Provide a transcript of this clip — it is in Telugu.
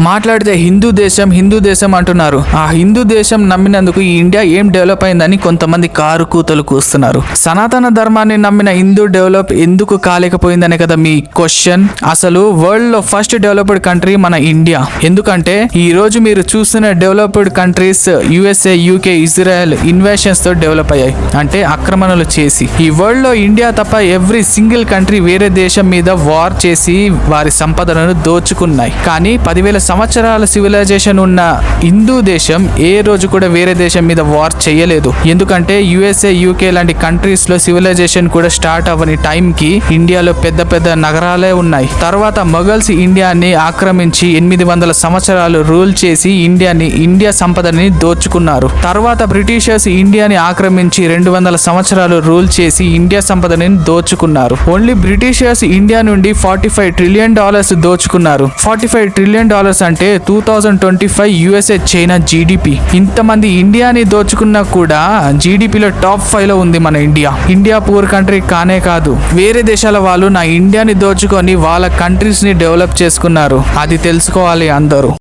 మాట్లాడితే హిందూ దేశం అంటున్నారు. ఆ హిందూ దేశం నమ్మినందుకు ఈ ఇండియా ఏం డెవలప్ అయిందని కొంతమంది కారు కూతలు కూస్తున్నారు. సనాతన ధర్మాన్ని నమ్మిన హిందూ డెవలప్ ఎందుకు కాలేకపోయిందనే కదా మీ క్వశ్చన్. అసలు వరల్డ్ లో ఫస్ట్ డెవలప్డ్ కంట్రీ మన ఇండియా. ఎందుకంటే ఈ రోజు మీరు చూస్తున్న developed countries USA, UK, Israel invasions తో డెవలప్ అయ్యాయి, అంటే ఆక్రమణలు చేసి. ఈ వరల్డ్ లో ఇండియా తప్ప ఎవ్రీ సింగిల్ కంట్రీ వేరే దేశం మీద వార్ చేసి వారి సంపదలను దోచుకున్నాయి. కానీ 10,000 సంవత్సరాల సివిలైజేషన్ ఉన్న హిందూ దేశం ఏ రోజు కూడా వేరే దేశం మీద వార్ చేయలేదు. ఎందుకంటే యుఎస్ఏ, యూకే లాంటి కంట్రీస్ లో సివిలైజేషన్ కూడా స్టార్ట్ అవ్వని టైం కి ఇండియాలో పెద్ద పెద్ద నగరాలే ఉన్నాయి. తర్వాత మొఘల్స్ ఇండియాని ఆక్రమించి 800 సంవత్సరాలు రూల్ చేసి ఇండియా సంపదని దోచుకున్నారు. తర్వాత బ్రిటిషర్స్ ఇండియాని ఆక్రమించి 200 సంవత్సరాలు రూల్ చేసి ఇండియా సంపదని దోచుకున్నారు. ఓన్లీ బ్రిటిషర్స్ ఇండియా నుండి $45 ట్రిలియన్ దోచుకున్నారు. $45 ట్రిలియన్ అంటే 2025 యుఎస్ఏ, చైనా జీడిపి. ఇంతమంది ఇండియాని దోచుకున్నా కూడా జీడిపిలో టాప్ 5 లో ఉంది మన ఇండియా. ఇండియా పూర్ కంట్రీ కానే కాదు, వేరే దేశాల వాళ్ళు నా ఇండియాని దోచుకొని వాళ్ళ కంట్రీస్ ని డెవలప్ చేసుకున్నారు. అది తెలుసుకోవాలి అందరూ.